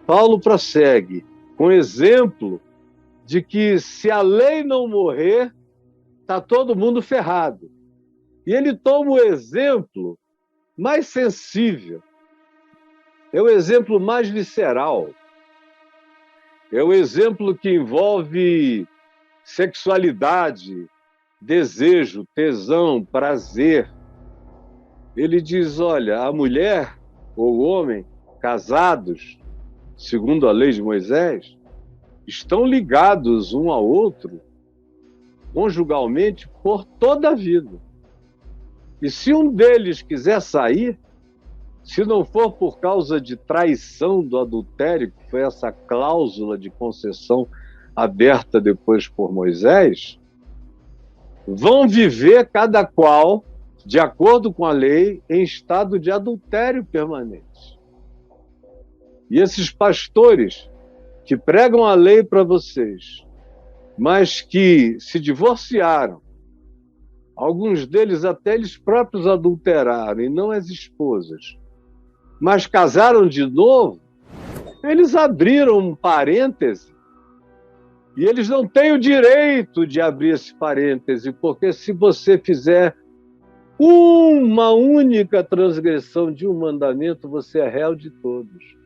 Paulo prossegue com exemplo de que se a lei não morrer, está todo mundo ferrado. E ele toma o exemplo mais sensível, é o exemplo mais visceral, é o exemplo que envolve sexualidade, desejo, tesão, prazer. Ele diz, olha, a mulher ou o homem casados, segundo a lei de Moisés, estão ligados um ao outro conjugalmente por toda a vida. E se um deles quiser sair, se não for por causa de traição do adultério, que foi essa cláusula de concessão aberta depois por Moisés, vão viver cada qual, de acordo com a lei, em estado de adultério permanente. E esses pastores que pregam a lei para vocês, mas que se divorciaram, alguns deles até eles próprios adulteraram, e não as esposas, mas casaram de novo, eles abriram um parêntese, e eles não têm o direito de abrir esse parêntese, porque se você fizer uma única transgressão de um mandamento, você é réu de todos.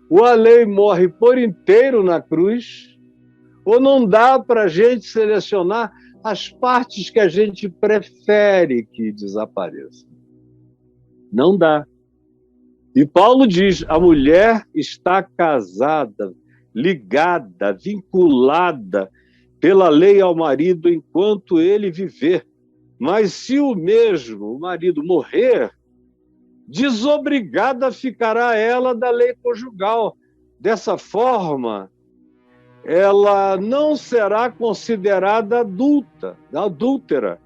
Ou a lei morre por inteiro na cruz, ou não dá para a gente selecionar as partes que a gente prefere que desapareçam. Não dá. E Paulo diz, a mulher está casada, ligada, vinculada pela lei ao marido enquanto ele viver. Mas se o marido morrer, desobrigada ficará ela da lei conjugal. Dessa forma, ela não será considerada adúltera,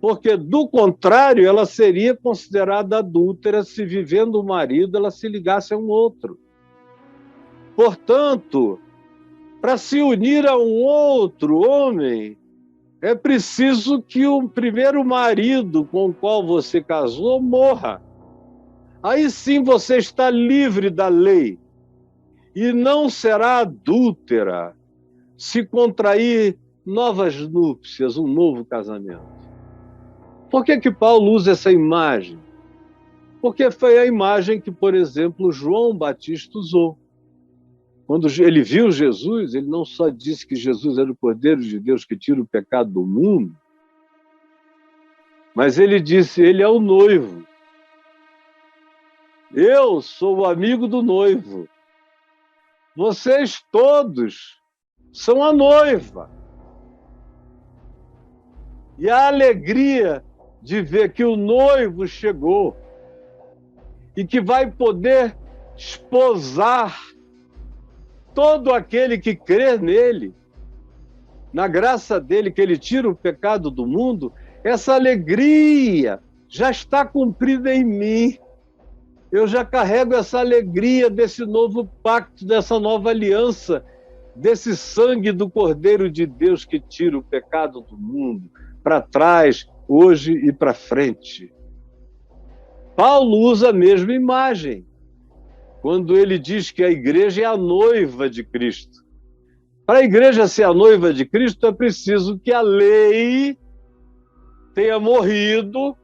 porque, do contrário, ela seria considerada adúltera se, vivendo o marido, ela se ligasse a um outro. Portanto, para se unir a um outro homem, é preciso que o primeiro marido com o qual você casou morra. Aí sim você está livre da lei e não será adúltera se contrair novas núpcias, um novo casamento. Por que Paulo usa essa imagem? Porque foi a imagem que, por exemplo, João Batista usou. Quando ele viu Jesus, ele não só disse que Jesus era o Cordeiro de Deus que tira o pecado do mundo, mas ele disse, ele é o noivo. Eu sou o amigo do noivo. Vocês todos são a noiva. E a alegria de ver que o noivo chegou e que vai poder esposar todo aquele que crê nele, na graça dele, que ele tira o pecado do mundo, essa alegria já está cumprida em mim. Eu já carrego essa alegria desse novo pacto, dessa nova aliança, desse sangue do Cordeiro de Deus que tira o pecado do mundo, para trás, hoje e para frente. Paulo usa a mesma imagem, quando ele diz que a igreja é a noiva de Cristo. Para a igreja ser a noiva de Cristo, é preciso que a lei tenha morrido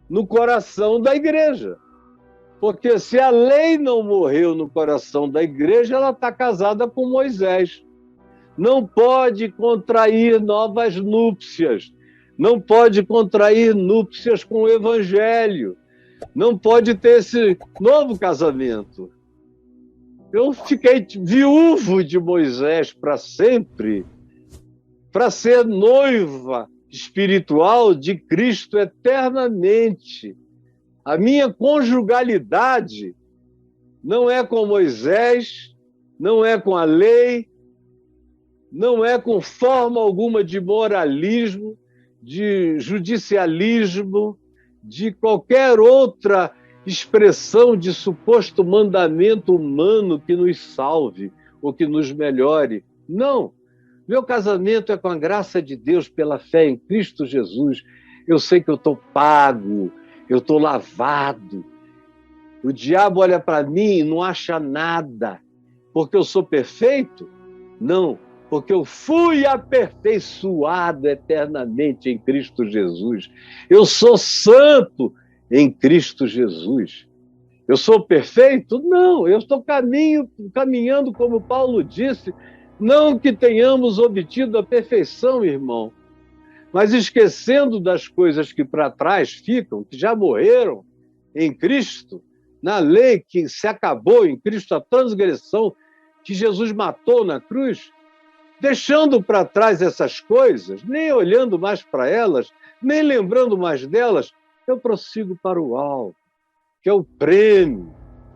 no coração da igreja. Porque se a lei não morreu no coração da igreja, ela está casada com Moisés. Não pode contrair novas núpcias. Não pode contrair núpcias com o evangelho. Não pode ter esse novo casamento. Eu fiquei viúvo de Moisés para sempre, para ser noiva espiritual de Cristo eternamente. A minha conjugalidade não é com Moisés, não é com a lei, não é com forma alguma de moralismo, de judicialismo, de qualquer outra expressão de suposto mandamento humano que nos salve ou que nos melhore. Não. Meu casamento é com a graça de Deus pela fé em Cristo Jesus. Eu sei que eu estou pago, eu estou lavado, O diabo olha para mim e não acha nada. Porque eu sou perfeito? Não, porque eu fui aperfeiçoado eternamente em Cristo Jesus. Eu sou santo em Cristo Jesus. Eu sou perfeito? Não, eu estou caminhando, como Paulo disse, não que tenhamos obtido a perfeição, irmão, mas esquecendo das coisas que para trás ficam, que já morreram em Cristo, na lei que se acabou em Cristo, a transgressão que Jesus matou na cruz, deixando para trás essas coisas, nem olhando mais para elas, nem lembrando mais delas, eu prossigo para o alto, que é o prêmio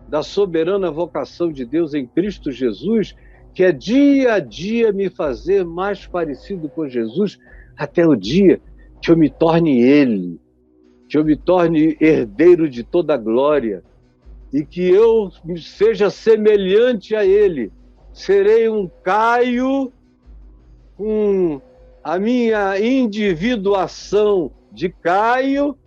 da soberana vocação de Deus em Cristo Jesus, que é dia a dia me fazer mais parecido com Jesus, até o dia que eu me torne Ele, que eu me torne herdeiro de toda a glória, e que eu seja semelhante a Ele. Serei um Caio com a minha individuação de Caio,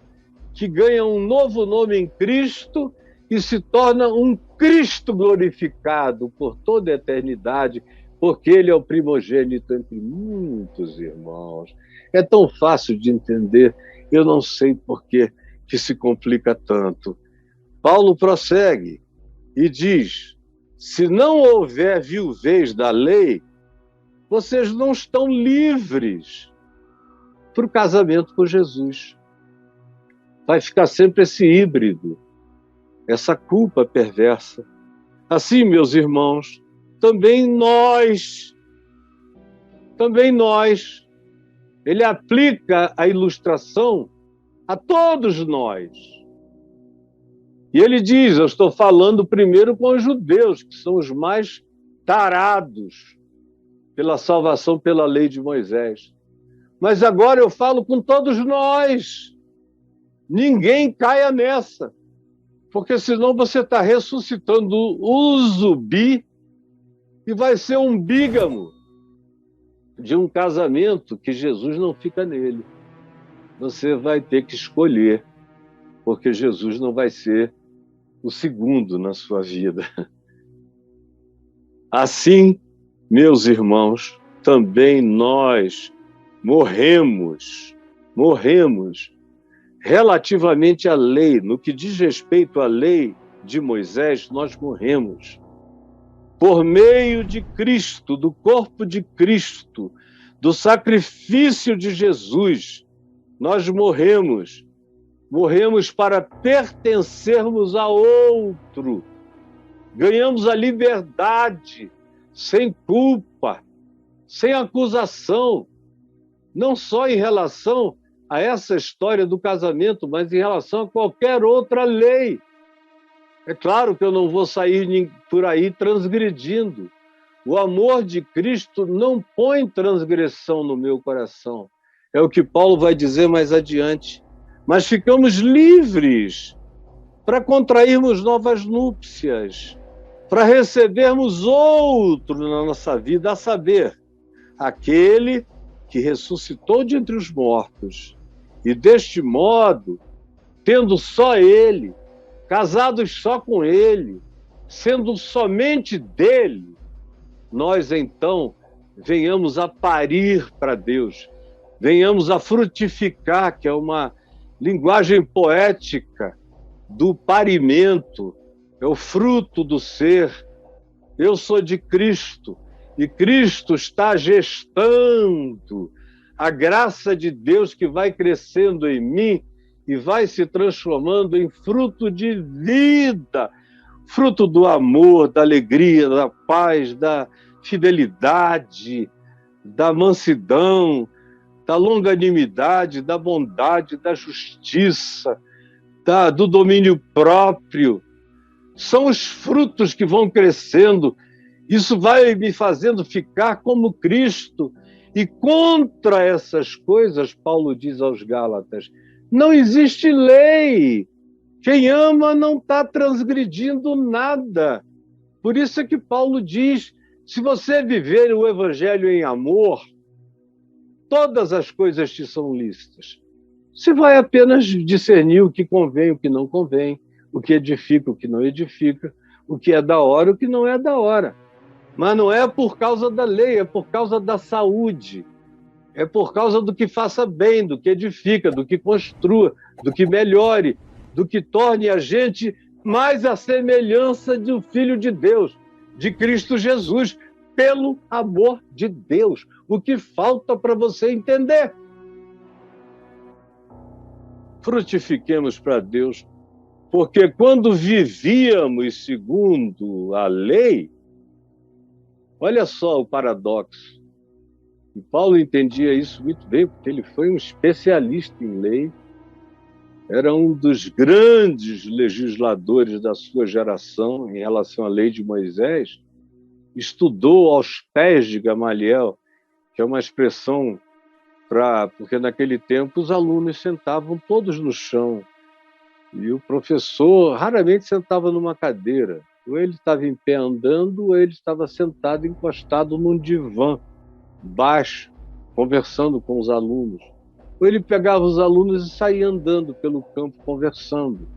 que ganha um novo nome em Cristo e se torna um Cristo glorificado por toda a eternidade, porque Ele é o primogênito entre muitos irmãos. É tão fácil de entender, eu não sei por que se complica tanto. Paulo prossegue e diz: se não houver viuvez da lei, vocês não estão livres para o casamento com Jesus. Vai ficar sempre esse híbrido, essa culpa perversa. Assim, meus irmãos, também nós, ele aplica a ilustração a todos nós. E ele diz, eu estou falando primeiro com os judeus, que são os mais tarados pela salvação pela lei de Moisés. Mas agora eu falo com todos nós. Ninguém caia nessa, porque senão você está ressuscitando o zumbi e vai ser um bígamo de um casamento que Jesus não fica nele. Você vai ter que escolher, porque Jesus não vai ser o segundo na sua vida. Assim, meus irmãos, também nós morremos relativamente à lei. No que diz respeito à lei de Moisés, nós morremos. Por meio de Cristo, do corpo de Cristo, do sacrifício de Jesus, nós morremos. Morremos para pertencermos a outro. Ganhamos a liberdade, sem culpa, sem acusação, não só em relação a essa história do casamento, mas em relação a qualquer outra lei. É claro que eu não vou sair por aí transgredindo. O amor de Cristo não põe transgressão no meu coração. É o que Paulo vai dizer mais adiante. Mas ficamos livres para contrairmos novas núpcias, para recebermos outro na nossa vida, a saber, aquele que ressuscitou de entre os mortos. E deste modo, tendo só Ele, casados só com Ele, sendo somente dele, nós então venhamos a parir para Deus, venhamos a frutificar, que é uma linguagem poética do parimento, é o fruto do ser. Eu sou de Cristo e Cristo está gestando a graça de Deus que vai crescendo em mim e vai se transformando em fruto de vida, fruto do amor, da alegria, da paz, da fidelidade, da mansidão, da longanimidade, da bondade, da justiça, do domínio próprio. São os frutos que vão crescendo. Isso vai me fazendo ficar como Cristo. E contra essas coisas, Paulo diz aos Gálatas, não existe lei. Quem ama não está transgredindo nada. Por isso é que Paulo diz, se você viver o evangelho em amor, todas as coisas te são lícitas. Você vai apenas discernir o que convém, o que não convém. o que edifica, o que não edifica, o que é da hora, o que não é da hora. Mas não é por causa da lei, é por causa da saúde, é por causa do que faça bem, do que edifica, do que construa, do que melhore, do que torne a gente mais a semelhança do Filho de Deus, de Cristo Jesus, pelo amor de Deus. O que falta para você entender? Frutifiquemos para Deus, porque quando vivíamos segundo a lei, olha só o paradoxo. E Paulo entendia isso muito bem, porque ele foi um especialista em lei, era um dos grandes legisladores da sua geração em relação à lei de Moisés, estudou aos pés de Gamaliel, que é uma expressão porque naquele tempo os alunos sentavam todos no chão e o professor raramente sentava numa cadeira. Ou ele estava em pé andando, ou ele estava sentado encostado num divã baixo, conversando com os alunos. Ou ele pegava os alunos e saía andando pelo campo conversando.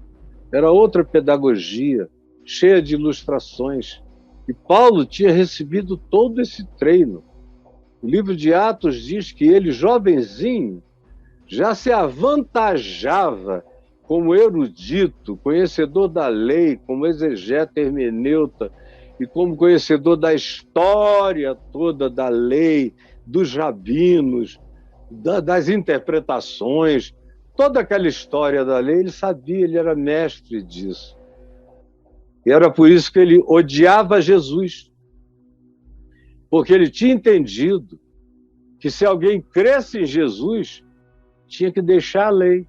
Era outra pedagogia, cheia de ilustrações. E Paulo tinha recebido todo esse treino. O livro de Atos diz que ele, jovenzinho, já se avantajava como erudito, conhecedor da lei, como exegeta hermeneuta e como conhecedor da história toda da lei, dos rabinos, das interpretações, toda aquela história da lei, ele sabia, ele era mestre disso. E era por isso que ele odiava Jesus, porque ele tinha entendido que se alguém cresce em Jesus, tinha que deixar a lei.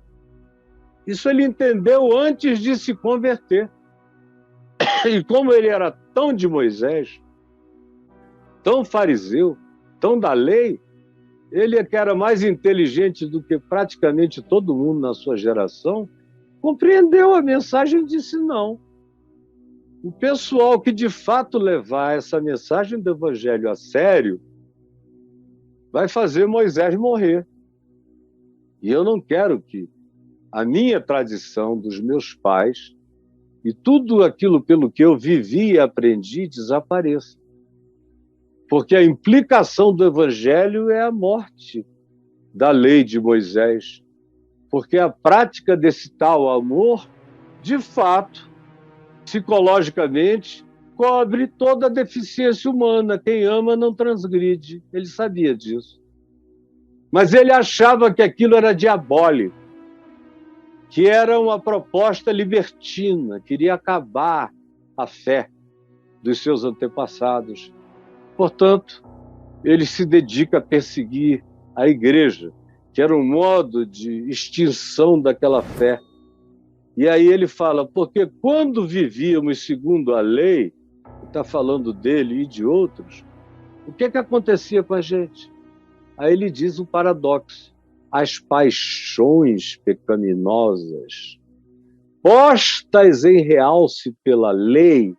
Isso ele entendeu antes de se converter. E como ele era tão de Moisés, tão fariseu, tão da lei, ele que era mais inteligente do que praticamente todo mundo na sua geração, compreendeu a mensagem e disse não. O pessoal que de fato levar essa mensagem do Evangelho a sério vai fazer Moisés morrer. E eu não quero que a minha tradição dos meus pais e tudo aquilo pelo que eu vivi e aprendi desapareça. Porque a implicação do Evangelho é a morte da lei de Moisés. Porque a prática desse tal amor, de fato, psicologicamente, cobre toda a deficiência humana. Quem ama não transgride. Ele sabia disso. Mas ele achava que aquilo era diabólico, que era uma proposta libertina, queria acabar a fé dos seus antepassados. Portanto, ele se dedica a perseguir a igreja, que era um modo de extinção daquela fé. E aí ele fala, porque quando vivíamos segundo a lei, está falando dele e de outros, o que acontecia com a gente? Aí ele diz um paradoxo. As paixões pecaminosas, postas em realce pela lei,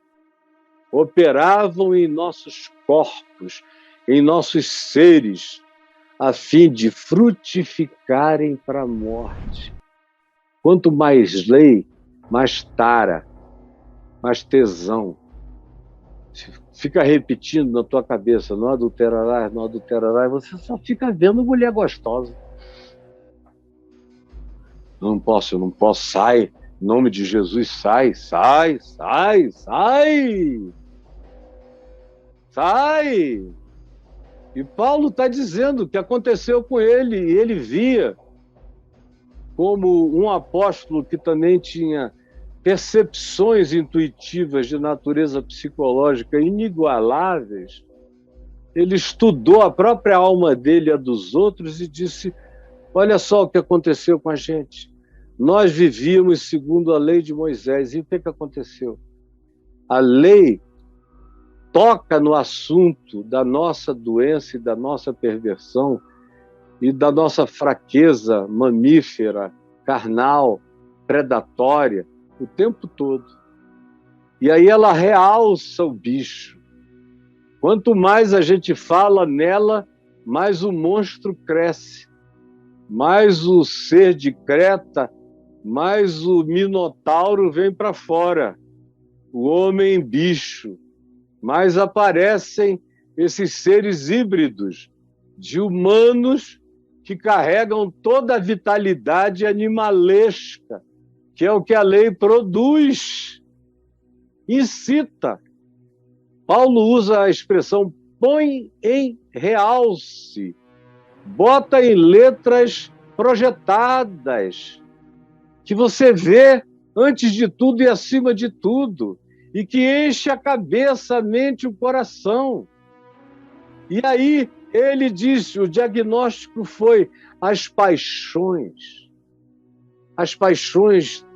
operavam em nossos corpos, em nossos seres, a fim de frutificarem para a morte. Quanto mais lei, mais tara, mais tesão. Fica repetindo na tua cabeça, não adulterarás, não adulterarás, você só fica vendo mulher gostosa. Eu não posso, sai, em nome de Jesus, sai. E Paulo está dizendo que aconteceu com ele, e ele via como um apóstolo que também tinha percepções intuitivas de natureza psicológica inigualáveis, ele estudou a própria alma dele e a dos outros e disse, olha só o que aconteceu com a gente. Nós vivíamos segundo a lei de Moisés. E o que aconteceu? A lei toca no assunto da nossa doença e da nossa perversão e da nossa fraqueza mamífera, carnal, predatória, o tempo todo. E aí ela realça o bicho. Quanto mais a gente fala nela, mais o monstro cresce. Mais o ser de Creta mais o Minotauro vem para fora, o homem bicho, mais aparecem esses seres híbridos de humanos que carregam toda a vitalidade animalesca, que é o que a lei produz, incita. Paulo usa a expressão põe em realce, bota em letras projetadas, que você vê antes de tudo e acima de tudo, e que enche a cabeça, a mente, o coração. E aí ele disse, o diagnóstico foi as paixões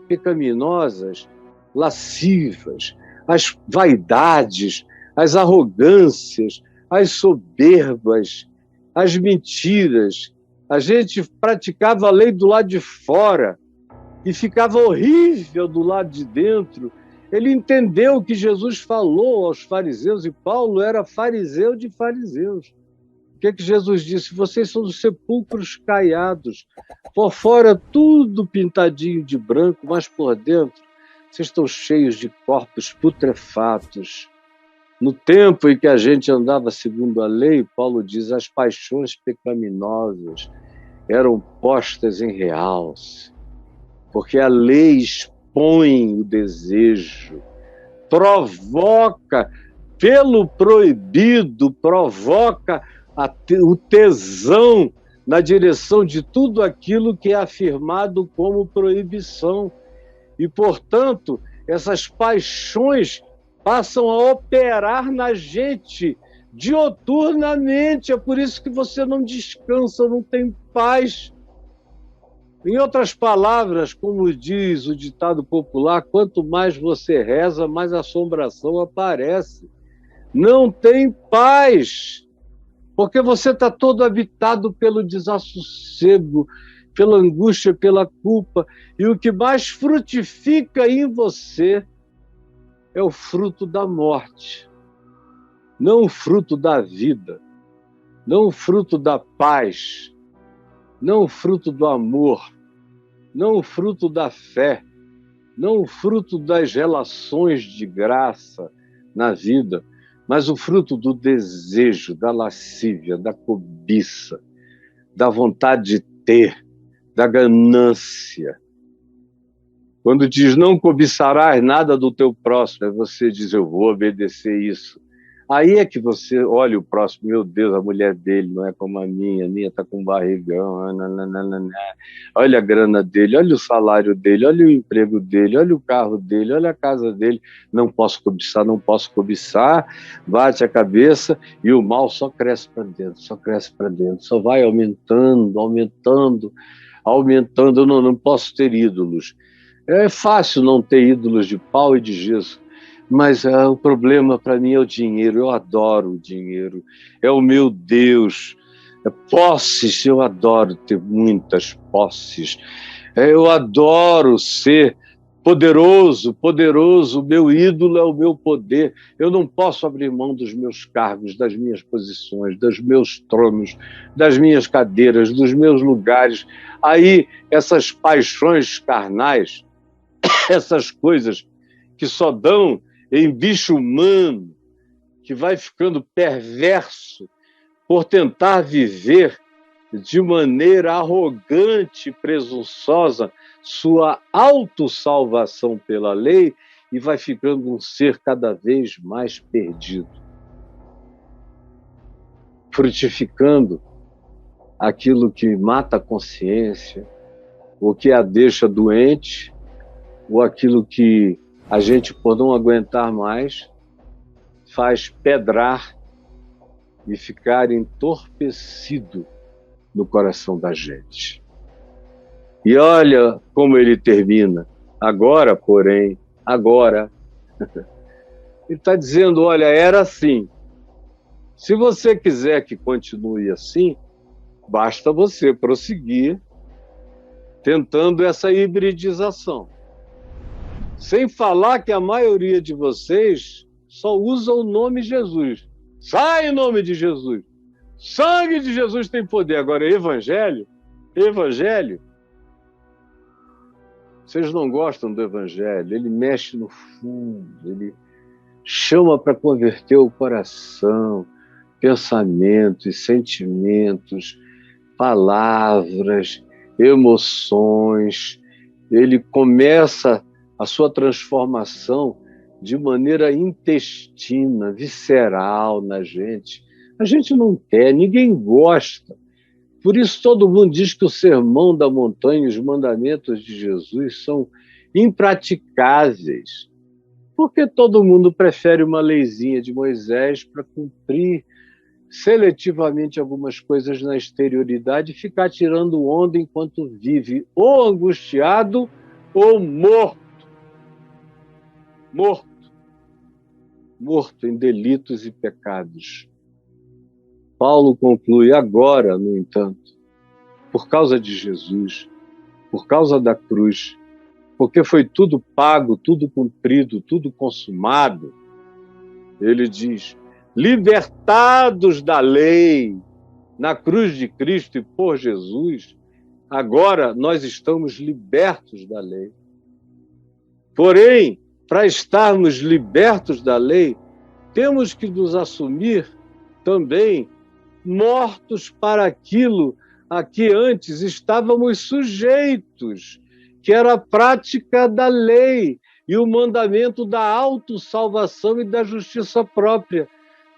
pecaminosas, lascivas, as vaidades, as arrogâncias, as soberbas, as mentiras. A gente praticava a lei do lado de fora e ficava horrível do lado de dentro. Ele entendeu o que Jesus falou aos fariseus, e Paulo era fariseu de fariseus. O que Jesus disse? Vocês são os sepulcros caiados, por fora tudo pintadinho de branco, mas por dentro vocês estão cheios de corpos putrefatos. No tempo em que a gente andava segundo a lei, Paulo diz, as paixões pecaminosas eram postas em realce, porque a lei expõe o desejo, provoca, pelo proibido, provoca o tesão na direção de tudo aquilo que é afirmado como proibição. E, portanto, essas paixões passam a operar na gente dioturnamente. É por isso que você não descansa, não tem paz. Em outras palavras, como diz o ditado popular, quanto mais você reza, mais assombração aparece. Não tem paz, porque você está todo habitado pelo desassossego, pela angústia, pela culpa. E o que mais frutifica em você é o fruto da morte, não o fruto da vida, não o fruto da paz, não o fruto do amor, não o fruto da fé, não o fruto das relações de graça na vida, mas o fruto do desejo, da lascívia, da cobiça, da vontade de ter, da ganância. Quando diz não cobiçarás nada do teu próximo, você diz eu vou obedecer isso. Aí é que você olha o próximo, meu Deus, a mulher dele não é como a minha está com barrigão, olha a grana dele, olha o salário dele, olha o emprego dele, olha o carro dele, olha a casa dele. Não posso cobiçar, bate a cabeça e o mal só cresce para dentro, só vai aumentando. Eu não posso ter ídolos. É fácil não ter ídolos de pau e de gesso, mas o problema para mim é o dinheiro. Eu adoro o dinheiro, é o meu Deus. Posses, eu adoro ter muitas posses. Eu adoro ser poderoso, o meu ídolo é o meu poder. Eu não posso abrir mão dos meus cargos, das minhas posições, dos meus tronos, das minhas cadeiras, dos meus lugares. Aí essas paixões carnais, essas coisas que só dão em bicho humano, que vai ficando perverso por tentar viver de maneira arrogante, presunçosa, sua autossalvação pela lei, e vai ficando um ser cada vez mais perdido, frutificando aquilo que mata a consciência, o que a deixa doente, ou aquilo que a gente, por não aguentar mais, faz pedrar e ficar entorpecido no coração da gente. E olha como ele termina. Agora, porém, ele está dizendo, olha, era assim. Se você quiser que continue assim, basta você prosseguir tentando essa hibridização. Sem falar que a maioria de vocês só usa o nome Jesus. Sai em nome de Jesus. Sangue de Jesus tem poder. Agora, evangelho, Vocês não gostam do Evangelho, ele mexe no fundo, ele chama para converter o coração, pensamentos, sentimentos, palavras, emoções. Ele começa a sua transformação de maneira intestina, visceral na gente. A gente não quer, ninguém gosta. Por isso todo mundo diz que o Sermão da Montanha, os mandamentos de Jesus são impraticáveis. Porque todo mundo prefere uma leizinha de Moisés para cumprir seletivamente algumas coisas na exterioridade e ficar tirando onda enquanto vive ou angustiado ou morto. Morto em delitos e pecados. Paulo conclui agora, no entanto, por causa de Jesus, por causa da cruz, porque foi tudo pago, tudo cumprido, tudo consumado, ele diz, libertados da lei, na cruz de Cristo e por Jesus, agora nós estamos libertos da lei. Porém, para estarmos libertos da lei, temos que nos assumir também mortos para aquilo a que antes estávamos sujeitos, que era a prática da lei e o mandamento da autossalvação e da justiça própria.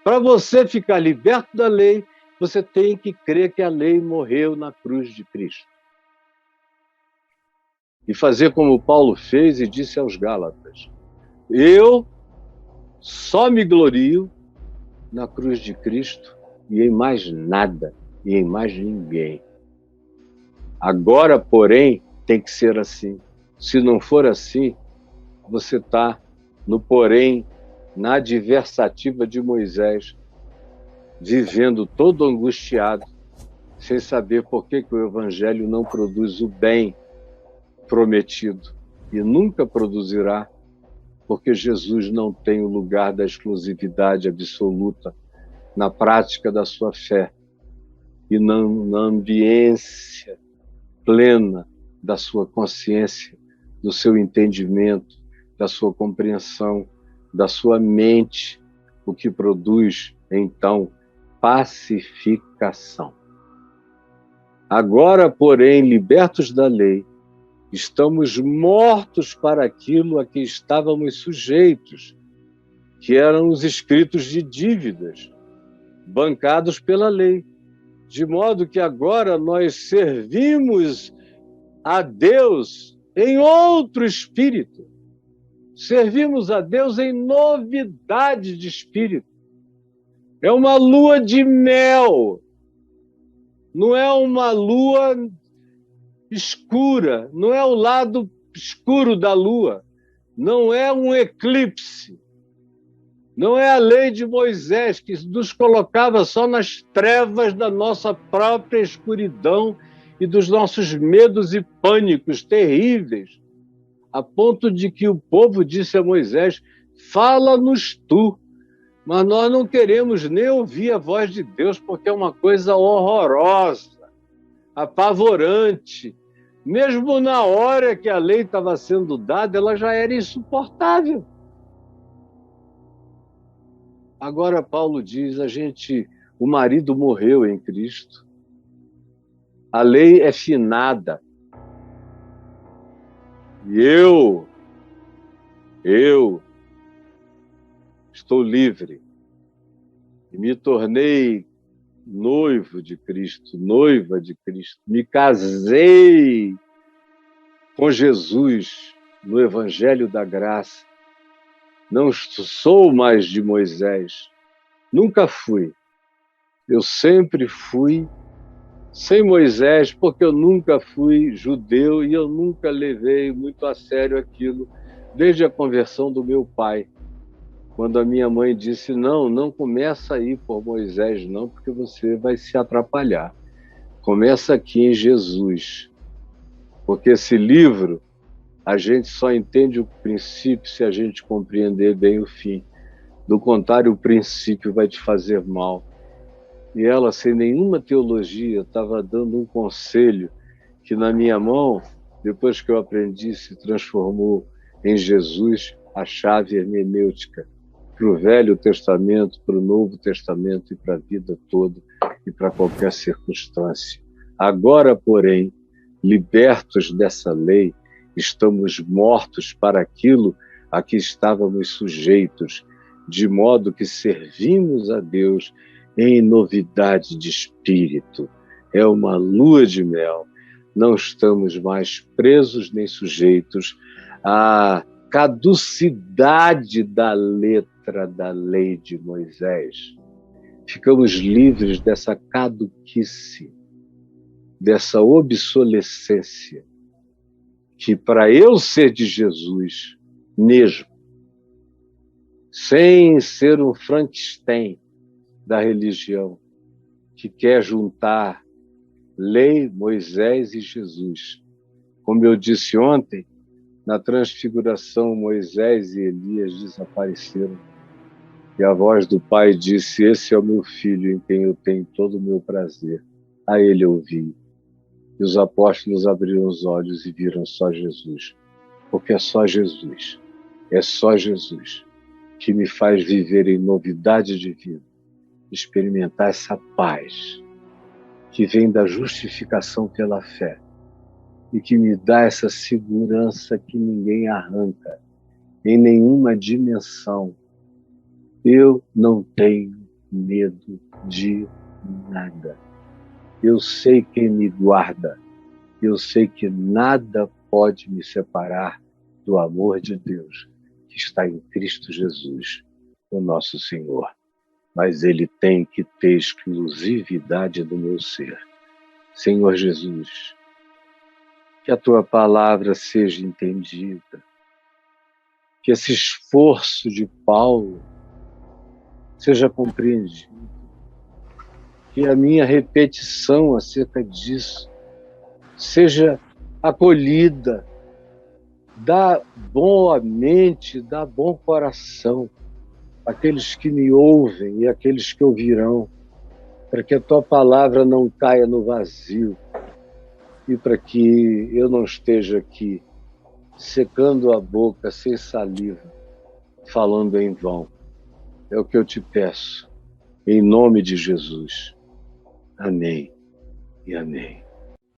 Para você ficar liberto da lei, você tem que crer que a lei morreu na cruz de Cristo. E fazer como Paulo fez e disse aos Gálatas, eu só me glorio na cruz de Cristo e em mais nada, e em mais ninguém. Agora, porém, tem que ser assim. Se não for assim, você está no porém, na adversativa de Moisés, vivendo todo angustiado, sem saber por que o Evangelho não produz o bem prometido e nunca produzirá, porque Jesus não tem o lugar da exclusividade absoluta na prática da sua fé e na ambiência plena da sua consciência, do seu entendimento, da sua compreensão, da sua mente, o que produz, então, pacificação. Agora, porém, libertos da lei, estamos mortos para aquilo a que estávamos sujeitos, que eram os escritos de dívidas, bancados pela lei, de modo que agora nós servimos a Deus em outro espírito. Servimos a Deus em novidade de espírito. É uma lua de mel, não é uma lua escura, não é o lado escuro da lua, não é um eclipse, não é a lei de Moisés que nos colocava só nas trevas da nossa própria escuridão e dos nossos medos e pânicos terríveis, a ponto de que o povo disse a Moisés, fala-nos tu, mas nós não queremos nem ouvir a voz de Deus, porque é uma coisa horrorosa, apavorante. Mesmo na hora que a lei estava sendo dada, ela já era insuportável. Agora Paulo diz, o marido morreu em Cristo. A lei é finada. E eu estou livre. E me tornei noivo de Cristo, noiva de Cristo. Me casei com Jesus no Evangelho da Graça. Não sou mais de Moisés. Nunca fui. Eu sempre fui sem Moisés, porque eu nunca fui judeu e eu nunca levei muito a sério aquilo, desde a conversão do meu pai. Quando a minha mãe disse, não começa aí por Moisés, não, porque você vai se atrapalhar. Começa aqui em Jesus. Porque esse livro, a gente só entende o princípio se a gente compreender bem o fim. Do contrário, o princípio vai te fazer mal. E ela, sem nenhuma teologia, estava dando um conselho que na minha mão depois que eu aprendi, se transformou em Jesus a chave hermenêutica para o Velho Testamento, para o Novo Testamento e para a vida toda e para qualquer circunstância. Agora, porém, libertos dessa lei, estamos mortos para aquilo a que estávamos sujeitos, de modo que servimos a Deus em novidade de espírito. É uma lua de mel. Não estamos mais presos nem sujeitos à caducidade da letra da lei de Moisés. Ficamos livres dessa caduquice, dessa obsolescência, que para eu ser de Jesus mesmo, sem ser um Frankenstein da religião, que quer juntar lei, Moisés e Jesus. Como eu disse ontem, na transfiguração, Moisés e Elias desapareceram. E a voz do Pai disse: esse é o meu filho em quem eu tenho todo o meu prazer. A ele ouvi. E os apóstolos abriram os olhos e viram só Jesus. Porque é só Jesus que me faz viver em novidade de vida, experimentar essa paz que vem da justificação pela fé e que me dá essa segurança que ninguém arranca em nenhuma dimensão. Eu não tenho medo de nada. Eu sei quem me guarda. Eu sei que nada pode me separar do amor de Deus que está em Cristo Jesus, o nosso Senhor. Mas Ele tem que ter exclusividade do meu ser. Senhor Jesus, que a Tua palavra seja entendida, que esse esforço de Paulo seja compreendido, que a minha repetição acerca disso seja acolhida. Dá boa mente, dá bom coração àqueles que me ouvem e àqueles que ouvirão, para que a Tua palavra não caia no vazio e para que eu não esteja aqui secando a boca sem saliva, falando em vão. É o que eu te peço, em nome de Jesus. Amém e amém.